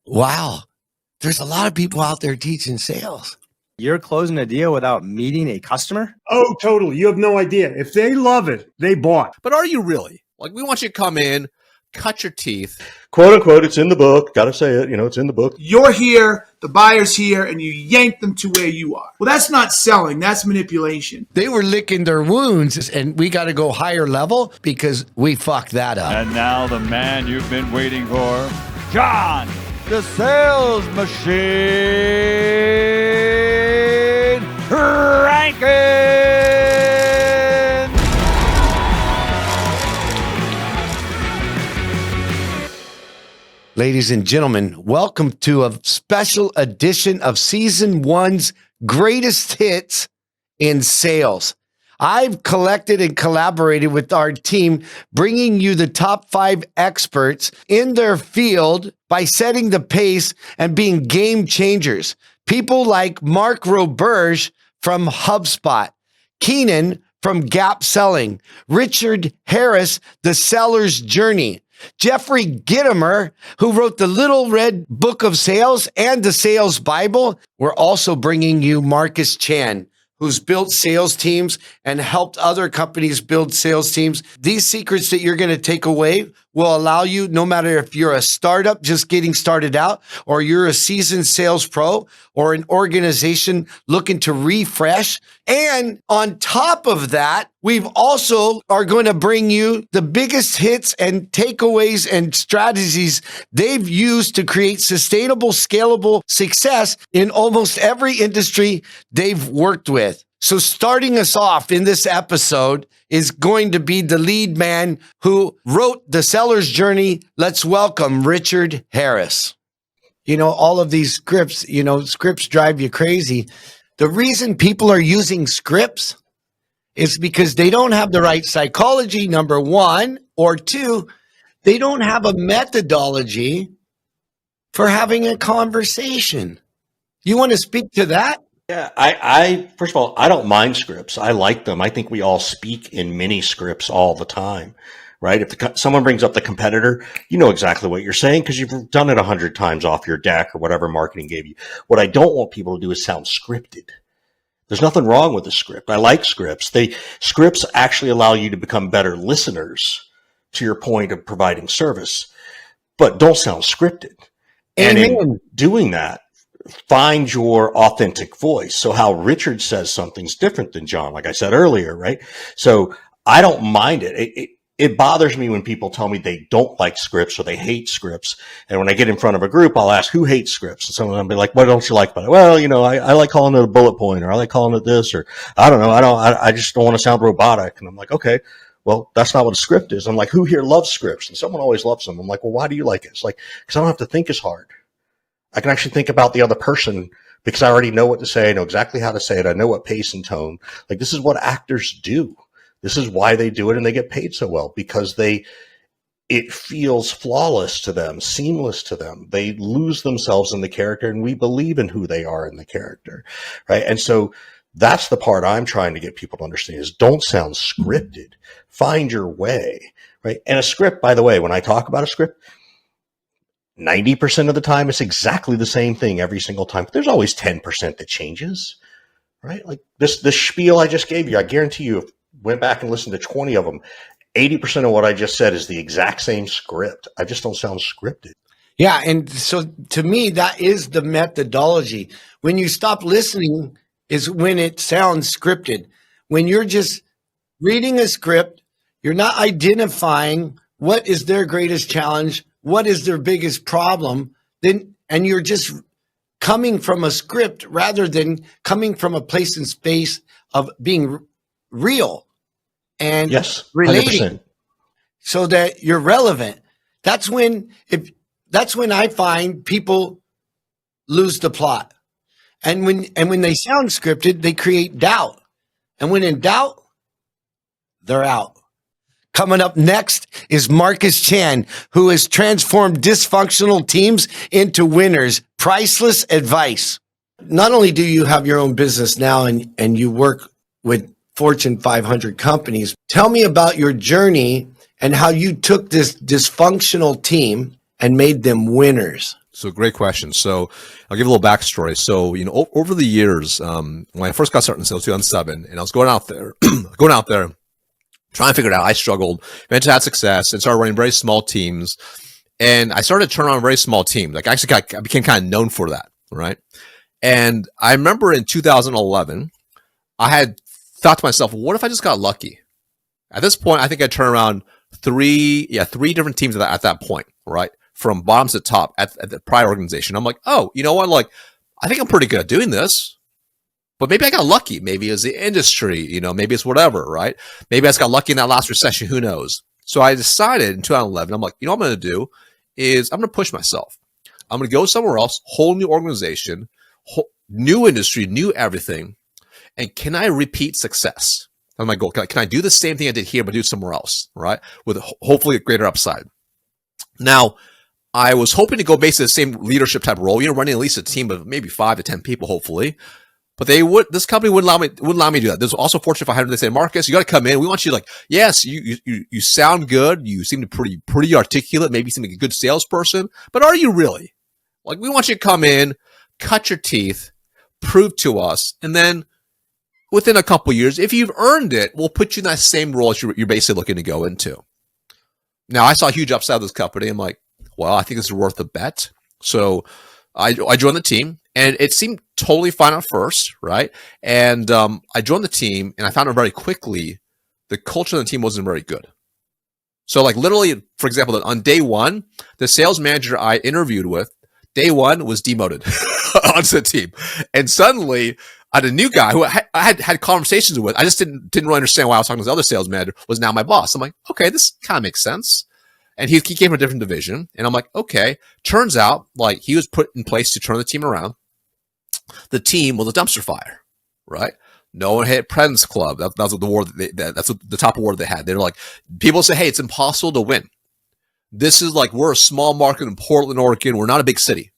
Wow. There's a lot of people out there teaching sales. You're closing a deal without meeting a customer? Oh, totally. You have no idea. If they love it, they bought. But are you really? Like, we want you to come in, cut your teeth. Quote unquote, it's in the book. Got to say it. It's in the book. You're here, the buyer's here, and you yank them to where you are. Well, that's not selling. That's manipulation. They were licking their wounds, and we got to go higher level because we fucked that up. And now the man you've been waiting for, John, the sales machine, Rankins. Ladies and gentlemen, welcome to a special edition of Season 1's Greatest Hits in Sales. I've collected and collaborated with our team, bringing you the top 5 experts in their field by setting the pace and being game changers. People like Mark Roberge from HubSpot, Keenan from Gap Selling, Richard Harris, The Seller's Journey, Jeffrey Gitomer, who wrote the Little Red Book of Sales and the Sales Bible. We're also bringing you Marcus Chan, who's built sales teams and helped other companies build sales teams. These secrets that you're going to take away will allow you, no matter if you're a startup just getting started out, or you're a seasoned sales pro, or an organization looking to refresh. And on top of that, we've also are going to bring you the biggest hits and takeaways and strategies they've used to create sustainable, scalable success in almost every industry they've worked with. So starting us off in this episode is going to be the lead man who wrote The Seller's Journey. Let's welcome Richard Harris. All of these scripts, scripts drive you crazy. The reason people are using scripts is because they don't have the right psychology, number one, or two, they don't have a methodology for having a conversation. You want to speak to that? Yeah, I first of all, I don't mind scripts. I like them. I think we all speak in mini scripts all the time, right? If someone brings up the competitor, you know exactly what you're saying because you've done it 100 times off your deck or whatever marketing gave you. What I don't want people to do is sound scripted. There's nothing wrong with a script. I like scripts. Scripts actually allow you to become better listeners to your point of providing service, but don't sound scripted. And in doing that, find your authentic voice. So how Richard says something's different than John, like I said earlier, right? So I don't mind it. It bothers me when people tell me they don't like scripts or they hate scripts. And when I get in front of a group, I'll ask, who hates scripts? And someone will be like, what don't you like about it? Well, I like calling it a bullet point, or I like calling it this, or I don't know. I just don't want to sound robotic. And I'm like, okay, well, that's not what a script is. I'm like, who here loves scripts? And someone always loves them. I'm like, well, why do you like it? It's like, because I don't have to think as hard. I can actually think about the other person because I already know what to say. I know exactly how to say it. I know what pace and tone. Like, this is what actors do. This is why they do it, and they get paid so well because it feels flawless to them, seamless to them. They lose themselves in the character, and we believe in who they are in the character, right? And so that's the part I'm trying to get people to understand is don't sound scripted. Find your way, right? And a script, by the way, when I talk about a script, 90% of the time, it's exactly the same thing every single time. But there's always 10% that changes, right? Like this spiel I just gave you, I guarantee you, if you went back and listened to 20 of them, 80% of what I just said is the exact same script. I just don't sound scripted. Yeah. And so to me, that is the methodology. When you stop listening is when it sounds scripted. When you're just reading a script, you're not identifying what is their greatest challenge, what is their biggest problem, and you're just coming from a script rather than coming from a place and space of being real and relating 100%. So that you're relevant. That's when I find people lose the plot. And when they sound scripted, they create doubt. And when in doubt, they're out. Coming up next is Marcus Chan, who has transformed dysfunctional teams into winners. Priceless advice. Not only do you have your own business now and you work with Fortune 500 companies, tell me about your journey and how you took this dysfunctional team and made them winners. So great question. So I'll give a little backstory. So, over the years, when I first got started in sales 2007, and I was going out there, trying to figure it out. I struggled, eventually had success, and started running very small teams. And I started to turn on very small teams. Like I became kind of known for that, right? And I remember in 2011, I had thought to myself, what if I just got lucky? At this point, I think I turned around three different teams at that point, right? From bottom to top at the prior organization. I'm like, oh, you know what? Like, I think I'm pretty good at doing this, but maybe I got lucky. Maybe it's the industry, maybe it's whatever, right? Maybe I just got lucky in that last recession. Who knows? So I decided in 2011, I'm like, what I'm going to do is I'm going to push myself. I'm going to go somewhere else, whole new organization, new industry, new everything. And can I repeat success? That's my goal. Can I do the same thing I did here, but do it somewhere else, right? With hopefully a greater upside. Now, I was hoping to go basically the same leadership type role, running at least a team of maybe 5 to 10 people, hopefully. But this company wouldn't allow me to do that. There's also Fortune 500. They say, Marcus, you got to come in. We want you yes, you sound good. You seem to pretty articulate. Maybe you seem like a good salesperson. But are you really? Like, we want you to come in, cut your teeth, prove to us, and then within a couple of years, if you've earned it, we'll put you in that same role as you're basically looking to go into. Now, I saw a huge upside of this company. I'm like, well, I think this is worth a bet. So I joined the team, and it seemed totally fine at first, right? And I joined the team, and I found out very quickly the culture of the team wasn't very good. So, like, literally, for example, on day one, the sales manager I interviewed with, day one was demoted onto the team. And suddenly, I had a new guy who I had conversations with. I just didn't really understand why I was talking to this other sales manager, was now my boss. I'm like, okay, this kind of makes sense. And he came from a different division. And I'm like, okay. Turns out, like, he was put in place to turn the team around. The team was a dumpster fire, right? No one hit President's Club. That's what the award that's what the top award they had. They're like, people say, hey, it's impossible to win. This is like, we're a small market in Portland, Oregon. We're not a big city.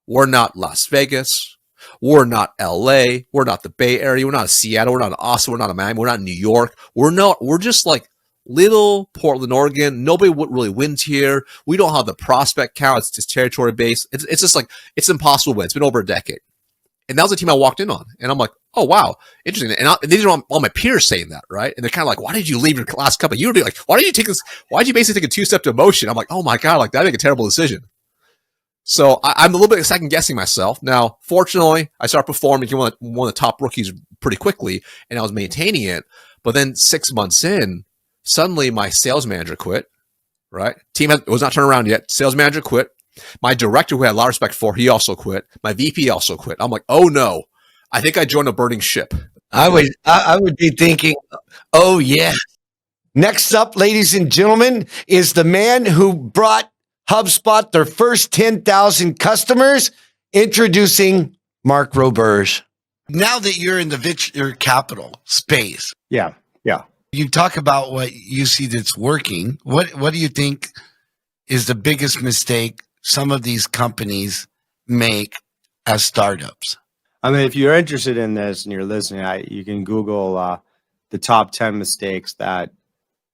We're not Las Vegas. We're not LA. We're not the Bay Area. We're not Seattle. We're not Austin. We're not Miami. We're not New York. We're just like little Portland, Oregon. Nobody really wins here. We don't have the prospect count. It's just territory based. It's just like, it's impossible to win. It's been over a decade. And that was the team I walked in on. And I'm like, oh, wow, interesting. And these are all my peers saying that, right? And they're kind of like, why did you leave your last company? You would be like, why did you basically take a 2-step demotion? I'm like, oh my God, like that'd make a terrible decision. So I'm a little bit second guessing myself. Now, fortunately, I started performing, became one of the top rookies pretty quickly, and I was maintaining it. But then 6 months in, suddenly my sales manager quit, right? Team was not turned around yet. Sales manager quit. My director, who I had a lot of respect for, he also quit. My VP also quit. I'm like, oh no, I think I joined a burning ship. I would be thinking, oh yeah. Next up, ladies and gentlemen, is the man who brought HubSpot their first 10,000 customers. Introducing Mark Roberge. Now that you're in the venture capital space, Yeah. you talk about what you see that's working. What do you think is the biggest mistake some of these companies make as startups? I mean, if you're interested in this and you're listening, you can Google the top 10 mistakes that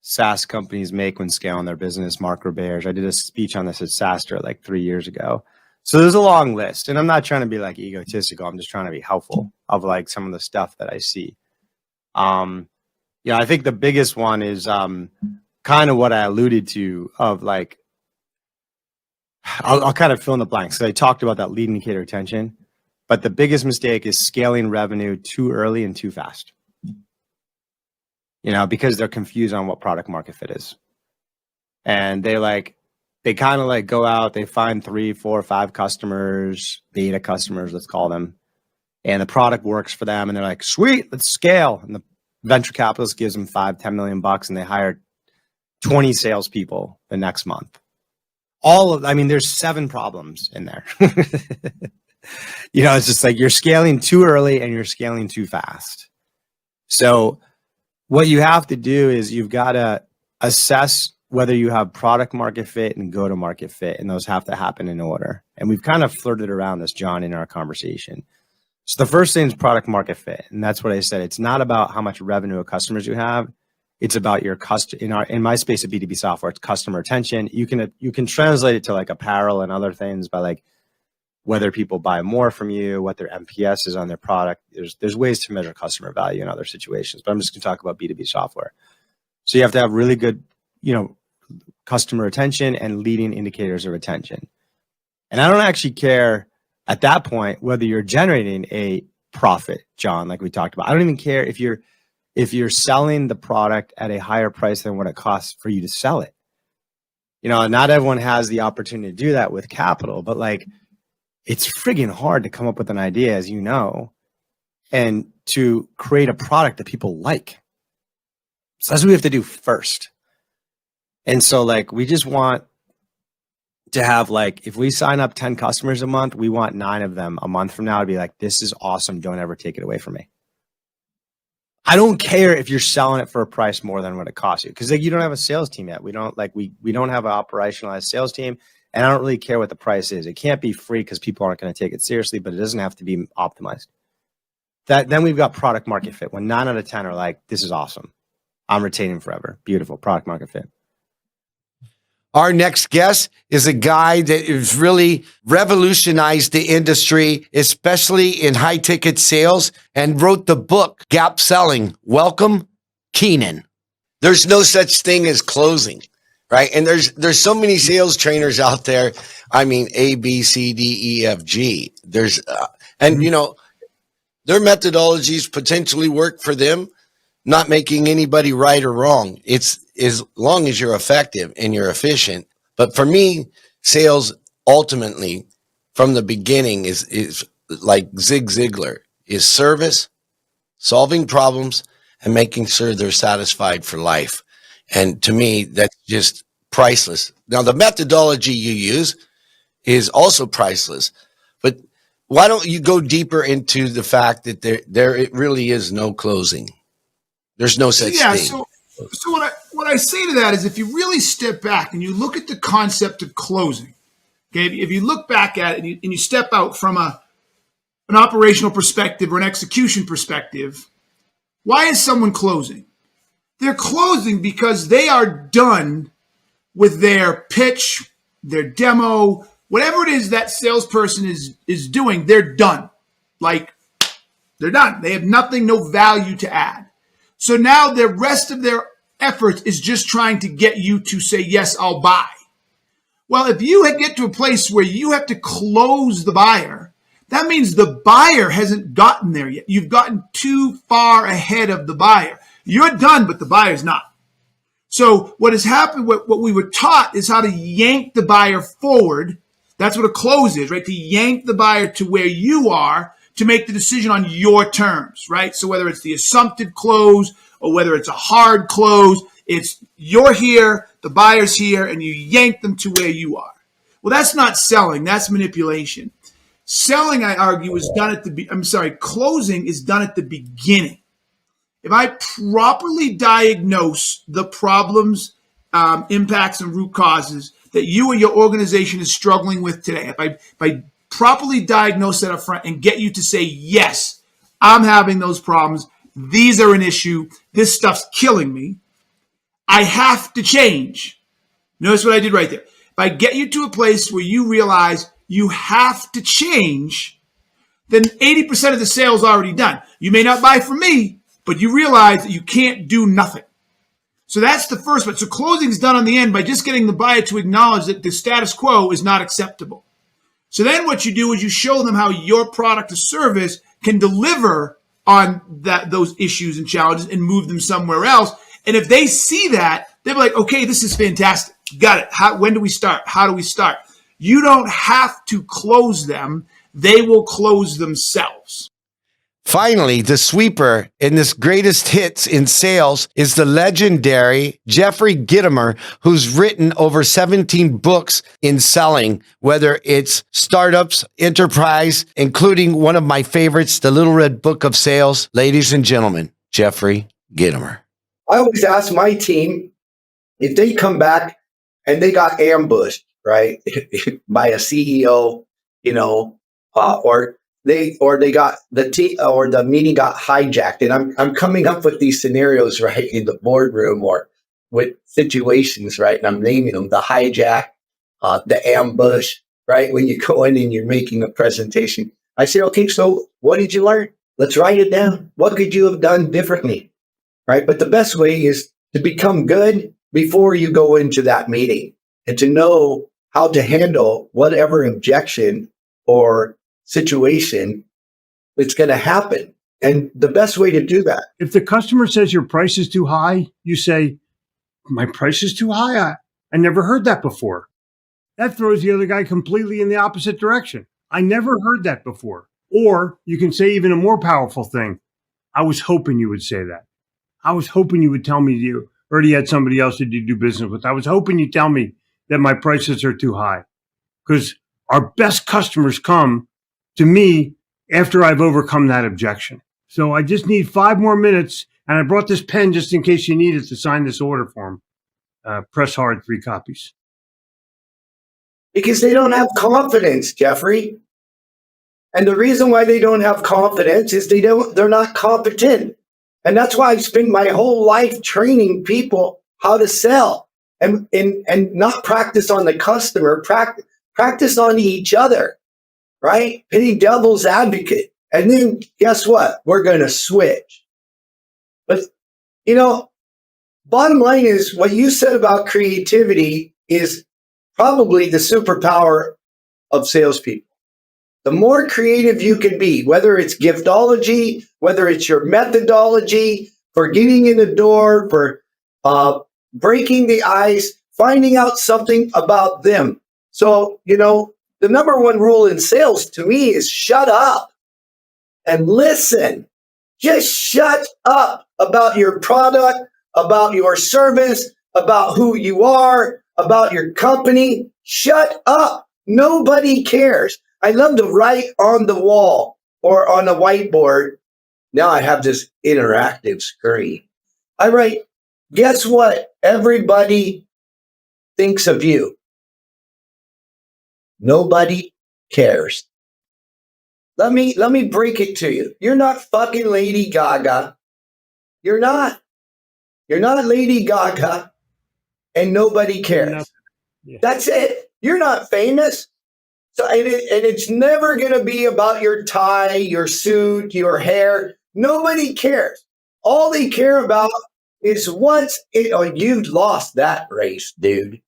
SaaS companies make when scaling their business. Mark Roberge. I did a speech on this at SaaStr like 3 years ago. So there's a long list, and I'm not trying to be like egotistical. I'm just trying to be helpful of like some of the stuff that I see. I think the biggest one is kind of what I alluded to of like, I'll kind of fill in the blanks. So I talked about that lead indicator attention, but the biggest mistake is scaling revenue too early and too fast. Because they're confused on what product market fit is. And they kind of like go out, they find 3, 4, 5 customers, beta customers, let's call them. And the product works for them. And they're like, sweet, let's scale. And the venture capitalist gives them $5-10 million and they hire 20 salespeople the next month. There's 7 problems in there. It's just like you're scaling too early and you're scaling too fast. So what you have to do is you've got to assess whether you have product market fit and go to market fit, and those have to happen in order. And we've kind of flirted around this, John, in our conversation. So the first thing is product market fit. And that's what I said. It's not about how much revenue or customers you have. It's about your in my space of B2B software, it's customer retention. You can translate it to like apparel and other things by like whether people buy more from you, what their NPS is on their product. There's ways to measure customer value in other situations, but I'm just going to talk about B2B software. So you have to have really good, customer retention and leading indicators of retention. And I don't actually care at that point whether you're generating a profit, John, like we talked about. I don't even care if you're selling the product at a higher price than what it costs for you to sell it. Not everyone has the opportunity to do that with capital, but like it's friggin' hard to come up with an idea, as you know, and to create a product that people like. So that's what we have to do first. And so like we just want to have like, if we sign up 10 customers a month, we want 9 of them a month from now to be like, this is awesome. Don't ever take it away from me. I don't care if you're selling it for a price more than what it costs you. Cause like you don't have a sales team yet. We don't have an operationalized sales team. And I don't really care what the price is. It can't be free because people aren't going to take it seriously, but it doesn't have to be optimized. Then we've got product market fit. When 9 out of 10 are like, this is awesome. I'm retaining forever. Beautiful product market fit. Our next guest is a guy that has really revolutionized the industry, especially in high ticket sales, and wrote the book, Gap Selling. Welcome, Keenan. There's no such thing as closing, right? And there's so many sales trainers out there. I mean, A, B, C, D, E, F, G. Their methodologies potentially work for them, not making anybody right or wrong. It's as long as you're effective and you're efficient. But for me, sales ultimately from the beginning is like Zig Ziglar, is service, solving problems, and making sure they're satisfied for life. And to me, that's just priceless. Now, the methodology you use is also priceless, but why don't you go deeper into the fact that there it really is no closing? There's no such thing. So what I say to that is, if you really step back and you look at the concept of closing, okay, if you look back at it and you step out from an operational perspective or an execution perspective, why is someone closing? They're closing because they are done with their pitch, their demo, whatever it is that salesperson is doing. They're done. Like, they're done. They have nothing, no value to add. So now the rest of their efforts is just trying to get you to say, yes, I'll buy. Well, if you get to a place where you have to close the buyer, that means the buyer hasn't gotten there yet. You've gotten too far ahead of the buyer. You're done, but the buyer's not. So what has happened, what we were taught is how to yank the buyer forward. That's what a close is, right? To yank the buyer to where you are, to make the decision on your terms, right? So whether it's the assumptive close or whether it's a hard close, it's you're here, the buyer's here, and you yank them to where you are. Well, that's not selling. That's manipulation. Selling, I argue, is done at closing is done at the beginning. If I properly diagnose the problems, impacts, and root causes that you or your organization is struggling with today, if I properly diagnose that up front and get you to say, yes, I'm having those problems. These are an issue. This stuff's killing me. I have to change. Notice what I did right there. If I get you to a place where you realize you have to change, then 80% of the sale's already done. You may not buy from me, but you realize that you can't do nothing. So that's the first one. So closing is done on the end by just getting the buyer to acknowledge that the status quo is not acceptable. So then what you do is you show them how your product or service can deliver on those issues and challenges and move them somewhere else. And if they see that, they'll be like, okay, this is fantastic. Got it. When do we start? How do we start? You don't have to close them. They will close themselves. Finally, the sweeper in this greatest hits in sales is the legendary Jeffrey Gitomer, who's written over 17 books in selling, whether it's startups, enterprise, including one of my favorites, The Little Red Book of Sales. Ladies and gentlemen, Jeffrey Gitomer. I always ask my team if they come back and they got ambushed, right, by a CEO, or they got the meeting got hijacked, and I'm coming up with these scenarios right in the boardroom or with situations, right, and I'm naming them: the hijack, the ambush, right, when you go in and you're making a presentation. I say, okay, so what did you learn? Let's write it down. What could you have done differently, right? But the best way is to become good before you go into that meeting and to know how to handle whatever objection or situation that's going to happen. And the best way to do that. If the customer says your price is too high, you say, my price is too high. I never heard that before. That throws the other guy completely in the opposite direction. I never heard that before. Or you can say even a more powerful thing. I was hoping you would say that. I was hoping you would tell me you already had somebody else that you do business with. I was hoping you'd tell me that my prices are too high. Because our best customers come to me after I've overcome that objection. So I just need 5 more minutes, and I brought this pen just in case you need it to sign this order form. Press hard, 3 copies. Because they don't have confidence, Jeffrey. And the reason why they don't have confidence is they're not competent. And that's why I've spent my whole life training people how to sell and not practice on the customer, practice on each other, right? Pity devil's advocate. And then guess what? We're going to switch. But, bottom line is what you said about creativity is probably the superpower of salespeople. The more creative you can be, whether it's giftology, whether it's your methodology for getting in the door, for breaking the ice, finding out something about them. So, the number one rule in sales to me is shut up and listen. Just shut up about your product, about your service, about who you are, about your company. Shut up. Nobody cares. I love to write on the wall or on a whiteboard. Now I have this interactive screen. I write, guess what? Everybody thinks of you. Nobody cares. Let me break it to you. You're not fucking Lady Gaga. You're not. You're not Lady Gaga, and nobody cares. Yeah. That's it. You're not famous. So, and it's never going to be about your tie, your suit, your hair. Nobody cares. All they care about is you lost that race, dude.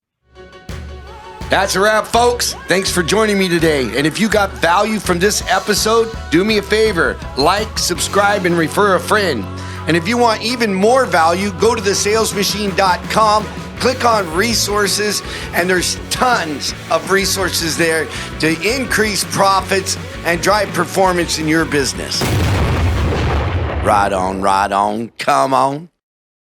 That's a wrap, folks. Thanks for joining me today. And if you got value from this episode, do me a favor, like, subscribe, and refer a friend. And if you want even more value, go to thesalesmachine.com, click on resources, and there's tons of resources there to increase profits and drive performance in your business. Right on, come on.